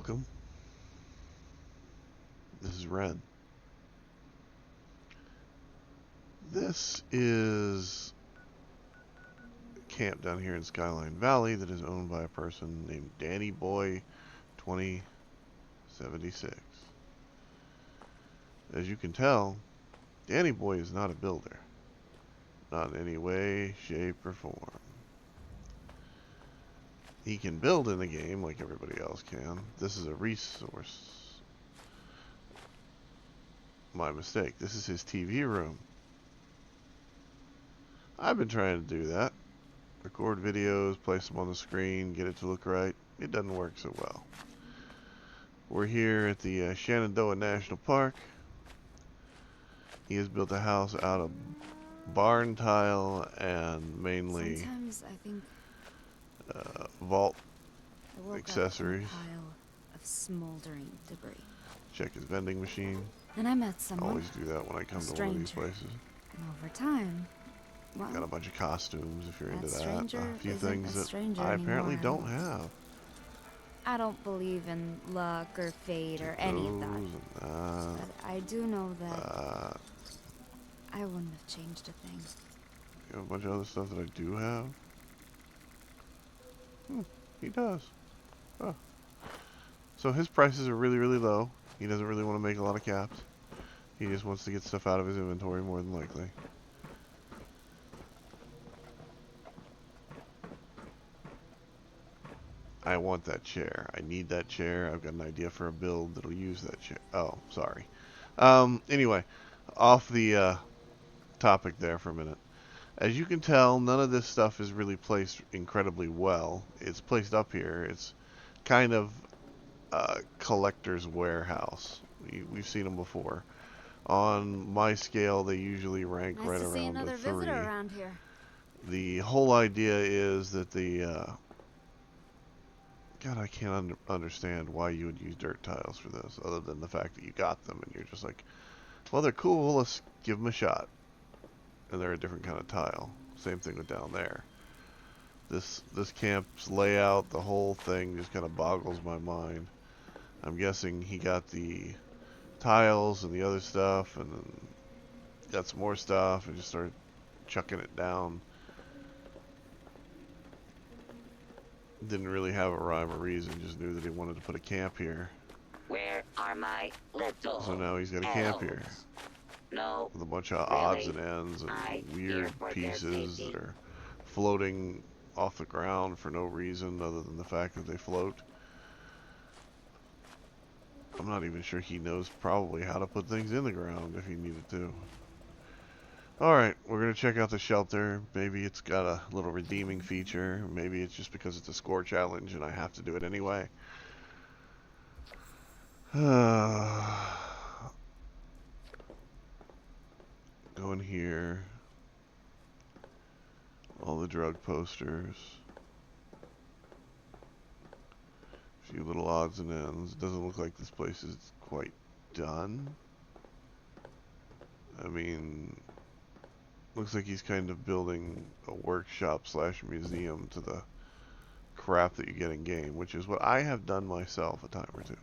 Welcome. This is Ren. This is a camp down here in Skyline Valley that is owned by a person named Danny Boy 2076. As you can tell, Danny Boy is not a builder. Not in any way, shape, or form. He can build in the game like everybody else can. This is a resource. My mistake. This is his TV room. I've been trying to do that. Record videos, place them on the screen, get it to look right. It doesn't work so well. We're here at the Shenandoah National Park. He has built a house out of barn tile and mainly Sometimes I think vault I woke accessories. up in a pile of smoldering debris. Check his vending machine. And I met someone. Always do that when I come to one of these places. And over time, well, Got a bunch of costumes if you're into that. stranger A few isn't things a that stranger I apparently anymore. don't have. I don't believe in luck or fate or any of that. But I do know that I wouldn't have changed a thing. You have a bunch of other stuff that I do have. He does. Oh. So his prices are really, really low. He doesn't really want to make a lot of caps. He just wants to get stuff out of his inventory more than likely. I want that chair. I need that chair. I've got an idea for a build that'll use that chair. Oh, sorry. Anyway, off the topic there for a minute. As you can tell, none of this stuff is really placed incredibly well. It's placed up here. It's kind of a collector's warehouse. We've seen them before. On my scale, they usually rank right around a 3. Visitor around here. The whole idea is that the God, I can't understand why you would use dirt tiles for this, other than the fact that you got them and you're just like, well, they're cool, let's give them a shot. And they're a different kind of tile. Same thing with down there. This camp's layout, the whole thing just kind of boggles my mind. I'm guessing he got the tiles and the other stuff and then got some more stuff and just started chucking it down. Didn't really have a rhyme or reason, just knew that he wanted to put a camp here. Where are my little So now he's got a camp here. No. With a bunch of really? odds and ends and weird pieces that are floating off the ground for no reason other than the fact that they float. I'm not even sure he knows probably how to put things in the ground if he needed to. Alright, we're going to check out the shelter. Maybe it's got a little redeeming feature. Maybe it's just because it's a score challenge and I have to do it anyway. Go in here. All the drug posters. A few little odds and ends. Doesn't look like this place is quite done. I mean, looks like he's kind of building a workshop slash museum to the crap that you get in game, which is what I have done myself a time or two.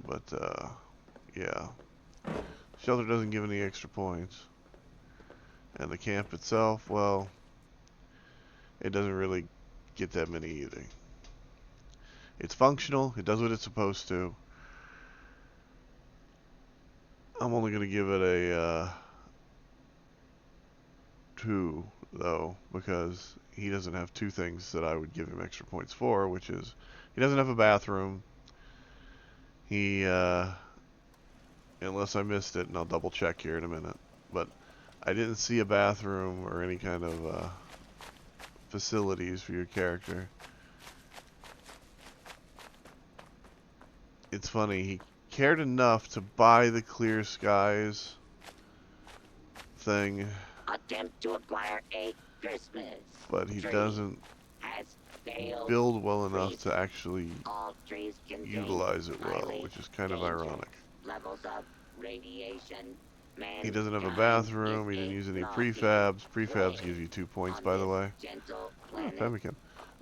But, yeah. Shelter doesn't give any extra points. And the camp itself, well, it doesn't really get that many either. It's functional, it does what it's supposed to. I'm only going to give it a 2, though, because he doesn't have 2 things that I would give him extra points for, which is he doesn't have a bathroom. He, unless I missed it, and I'll double check here in a minute, but I didn't see a bathroom or any kind of facilities for your character. It's funny, he cared enough to buy the clear skies thing, Attempt to acquire a Christmas but he tree doesn't has failed. build well enough to actually All trees contain utilize it well, highly which is kind of dangerous ironic. levels of radiation. He doesn't have a Mankind bathroom, is he didn't a use any naughty prefabs. Prefabs plague give you 2 points, on by the this way. gentle Oh, planet. Pemmican.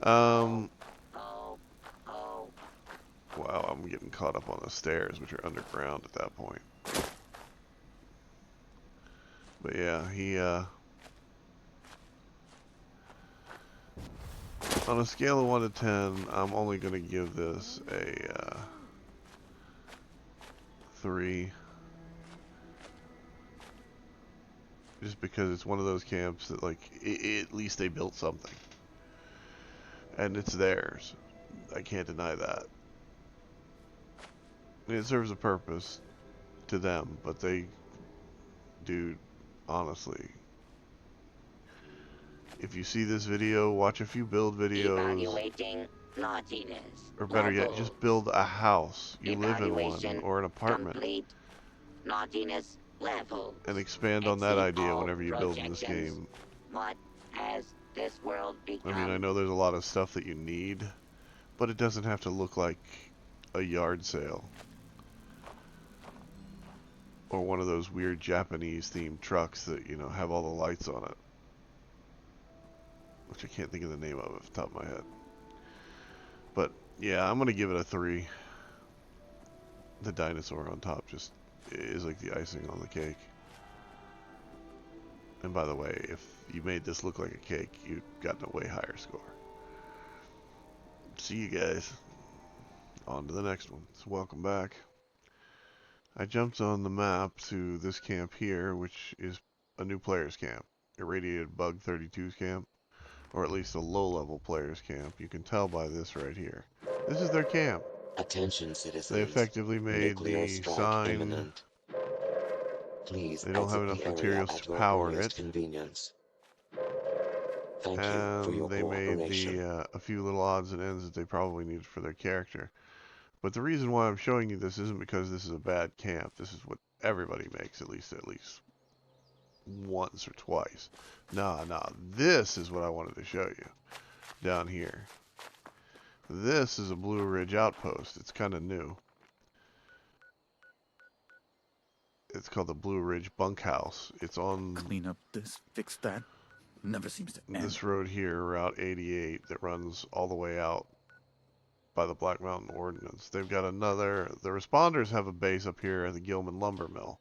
Oh, oh, Wow, I'm getting caught up on the stairs, which are underground at that point. But yeah, he, on a scale of 1 to 10, I'm only going to give this a 3. Just because it's one of those camps that, like, at least they built something. And it's theirs. I can't deny that. It serves a purpose to them, but they, dude, honestly, if you see this video, watch a few build videos, Evaluating naughtiness. or better yet, Level. just build a house. You live in one, Evaluation or an apartment, complete. Naughtiness level. and expand on that Exceed idea all whenever you build in this projections. game. What has this world become? I mean, I know there's a lot of stuff that you need, but it doesn't have to look like a yard sale. Or one of those weird Japanese themed trucks that, you know, have all the lights on it. Which I can't think of the name of off the top of my head. But, yeah, I'm going to give it a 3. The dinosaur on top just is like the icing on the cake. And by the way, if you made this look like a cake, you'd gotten a way higher score. See you guys. On to the next one. So welcome back. I jumped on the map to this camp here, which is a new player's camp. Irradiated Bug 32's camp. Or at least a low-level player's camp. You can tell by this right here. This is their camp. Attention, They citizens. effectively made Nuclear the strike sign. imminent. Please They don't have exit enough the area materials at to your power earliest it. convenience. Thank you for And your they made cooperation. a few little odds and ends that they probably needed for their character. But the reason why I'm showing you this isn't because this is a bad camp. This is what everybody makes at least once or twice. Nah, this is what I wanted to show you down here. This is a Blue Ridge outpost. It's kind of new. It's called the Blue Ridge Bunkhouse. It's on Clean up this, fix that. Never seems to end. this road here, Route 88, that runs all the way out by the Black Mountain Ordnance. They've got another. The responders have a base up here at the Gilman Lumber Mill.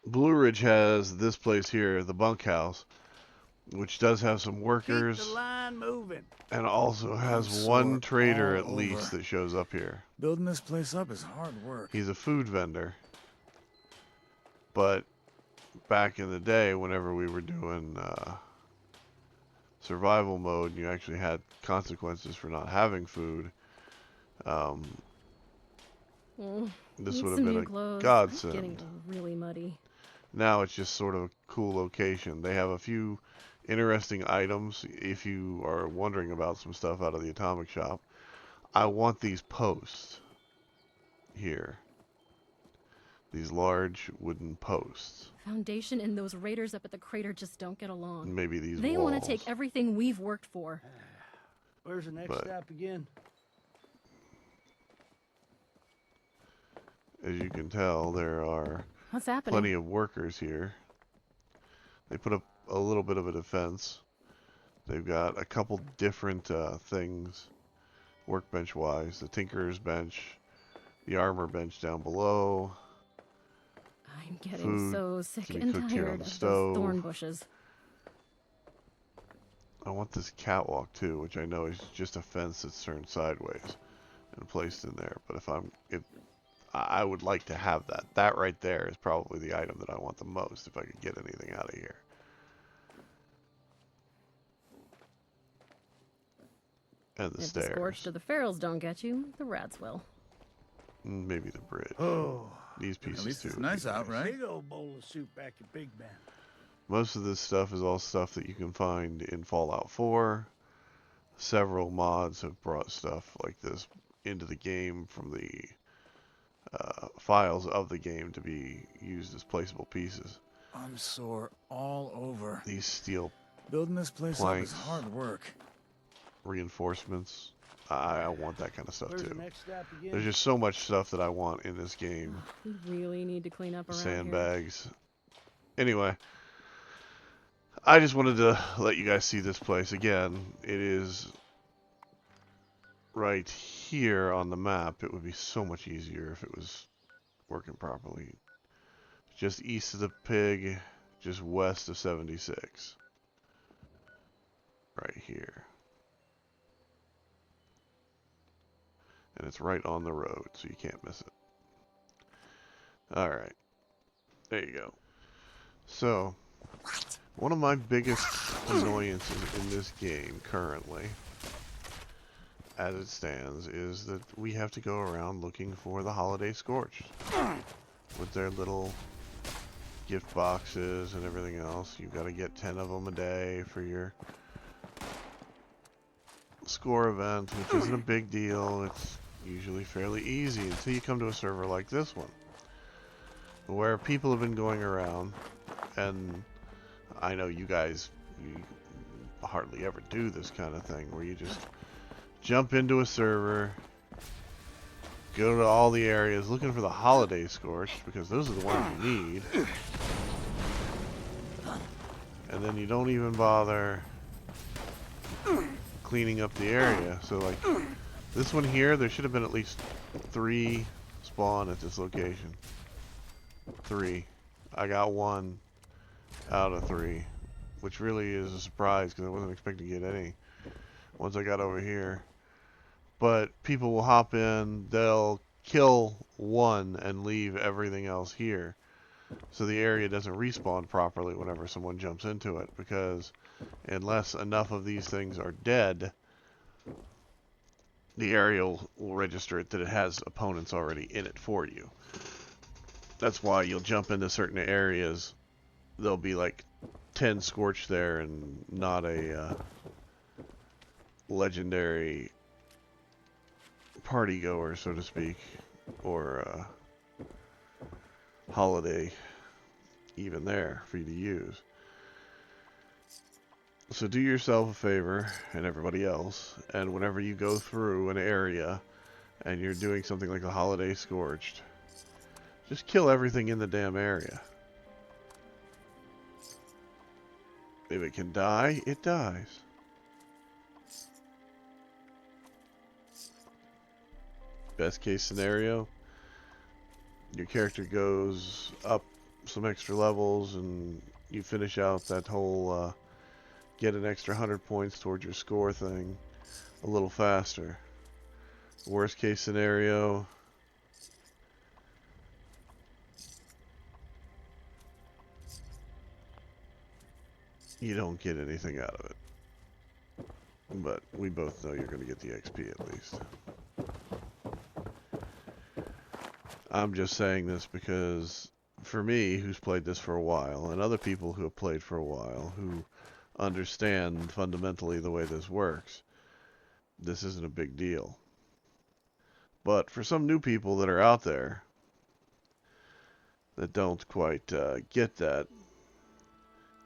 Blue Ridge has this place here, the bunkhouse, which does have some workers. Keep the line moving. And also has I'm one sore trader all at least over. that shows up here. Building this place up is hard work. He's a food vendor. But back in the day, whenever we were doing survival mode, and you actually had consequences for not having food, this would have been a godsend. Getting really muddy. Now it's just sort of a cool location. They have a few interesting items if you are wondering about some stuff out of the atomic shop. I want these posts here. These large wooden posts. Foundation and those raiders up at the crater just don't get along. Maybe these They walls. want to take everything we've worked for. Where's the next But- stop again? As you can tell, there are What's happening? plenty of workers here. They put up a little bit of a defense. They've got a couple different things workbench-wise. The Tinkerer's bench, the armor bench down below. I'm getting Food so sick can be and cooked here on tired the of stove. those thorn bushes. I want this catwalk too, which I know is just a fence that's turned sideways and placed in there. But I would like to have that. That right there is probably the item that I want the most if I could get anything out of here. And the If stairs. the scorched or the ferals don't get you, the rats will. Maybe the bridge. Oh, These pieces At least too. it's would be nice out, right? big old bowl of soup back at Big Ben. Most of this stuff is all stuff that you can find in Fallout 4. Several mods have brought stuff like this into the game from the files of the game to be used as placeable pieces. I'm sore all over. These steel Building this place planks. up is hard work. reinforcements, I want that kind of stuff Where's the too. next stop again? There's just so much stuff that I want in this game. We really need to clean up around here. Sandbags. Anyway, I just wanted to let you guys see this place again. It is right here on the map, it would be so much easier if it was working properly. Just east of the pig, just west of 76. Right here. And it's right on the road, so you can't miss it. Alright. There you go. So, one of my biggest annoyances in this game currently, as it stands, is that we have to go around looking for the Holiday Scorched. With their little gift boxes and everything else. You've got to get 10 of them a day for your score event, which isn't a big deal. It's usually fairly easy until you come to a server like this one, where people have been going around, and I know you guys, you hardly ever do this kind of thing, where you just jump into a server, go to all the areas looking for the Holiday Scorched, because those are the ones you need, and then you don't even bother cleaning up the area. So like this one here, there should have been at least 3 spawn at this location. 3. I got 1 out of 3, which really is a surprise because I wasn't expecting to get any once I got over here. But people will hop in, they'll kill 1 and leave everything else here, so the area doesn't respawn properly whenever someone jumps into it, because unless enough of these things are dead, the area will register it that it has opponents already in it for you. That's why you'll jump into certain areas, there'll be like 10 Scorched there and not a legendary party goer, so to speak, or holiday even there for you to use. So do yourself a favor, and everybody else, and whenever you go through an area and you're doing something like the Holiday Scorched, just kill everything in the damn area. If it can die, it dies. Best case scenario, your character goes up some extra levels and you finish out that whole get an extra 100 points towards your score thing a little faster. Worst case scenario, you don't get anything out of it. But we both know you're going to get the XP at least. I'm just saying this because for me, who's played this for a while, and other people who have played for a while, who understand fundamentally the way this works, this isn't a big deal. But for some new people that are out there that don't quite get that,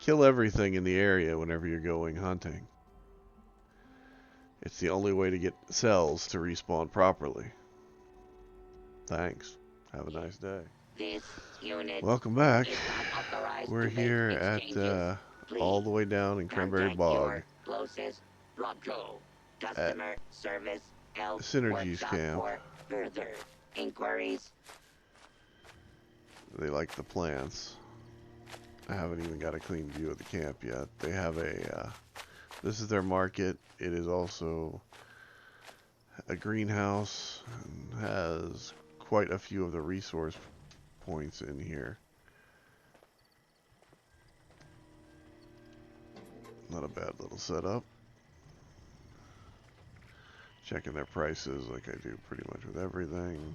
kill everything in the area whenever you're going hunting. It's the only way to get cells to respawn properly. Thanks. Have a nice day. This unit Welcome back. is not authorized We're to make here exchanges. at all the way down in Cranberry Contact Bog. your closest Rodco customer service help Synergies workshop camp. for further inquiries. They like the plants. I haven't even got a clean view of the camp yet. They have a, this is their market. It is also a greenhouse and has quite a few of the resource points in here. Not a bad little setup. Checking their prices like I do pretty much with everything.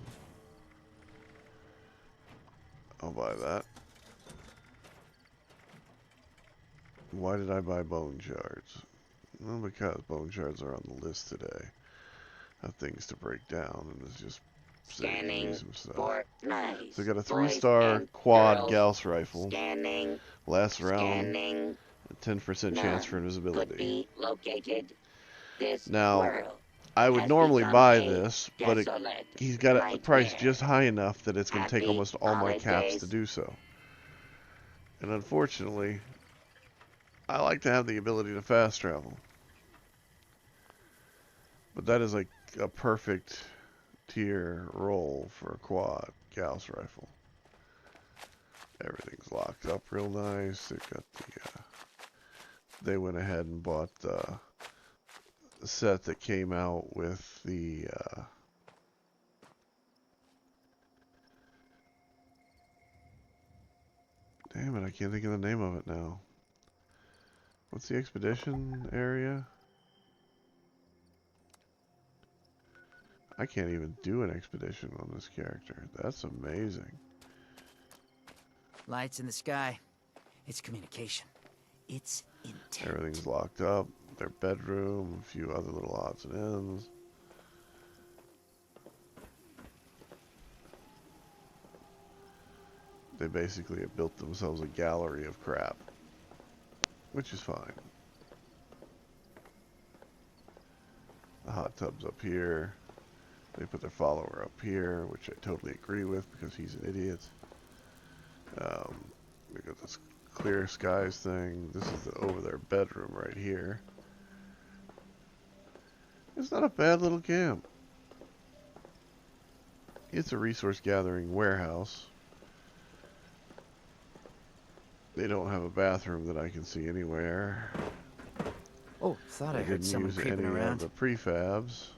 I'll buy that. Why did I buy bone shards? Well, because bone shards are on the list today. I have things to break down, and it's just saving me Scanning some stuff. for nice. So we got a boys 3-star and quad girls. Gauss rifle. Scanning. Lasts around Scanning. a 10% None chance for could invisibility. be located. This Now, world I would has normally become buy a this, but desolate he's got a price nightmare. just high enough that it's going to take Happy almost all my caps holidays. to do so. And unfortunately, I like to have the ability to fast travel. But that is like a perfect tier roll for a quad Gauss rifle. Everything's locked up real nice. They've got the, they went ahead and bought the set that came out with the, damn it, I can't think of the name of it now. What's the expedition area? I can't even do an expedition on this character. That's amazing. Lights in the sky. It's communication. It's intent. Everything's locked up. Their bedroom, a few other little odds and ends. They basically have built themselves a gallery of crap, which is fine. The hot tub's up here. They put their follower up here, which I totally agree with because he's an idiot. We got this clear skies thing. This is over their bedroom right here. It's not a bad little camp. It's a resource gathering warehouse. They don't have a bathroom that I can see anywhere. Oh, thought They I heard didn't someone use creeping any around. of the prefabs.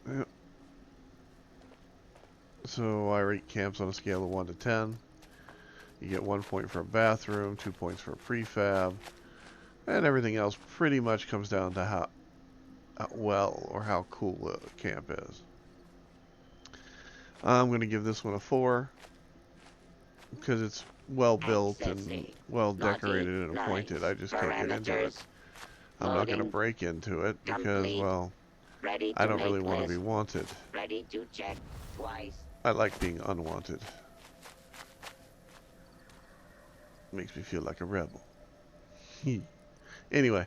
Yep. So I rate camps on a scale of 1 to 10. You get 1 point for a bathroom, 2 points for a prefab, and everything else pretty much comes down to how well or how cool the camp is. I'm going to give this one a 4 because it's well built and Accessing. well decorated Naughty and appointed. nice I just can't get into it. parameters. I'm not going to Loading. break into it because, Complete. well, Ready to I don't make really want to be list. wanted. Ready to check twice. I like being unwanted. Makes me feel like a rebel. Anyway,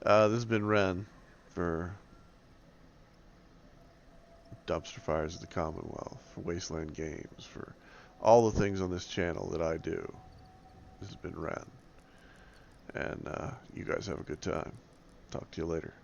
this has been Ren for Dumpster Fires of the Commonwealth, for Wasteland Games, for all the things on this channel that I do. This has been Ren. And you guys have a good time. Talk to you later.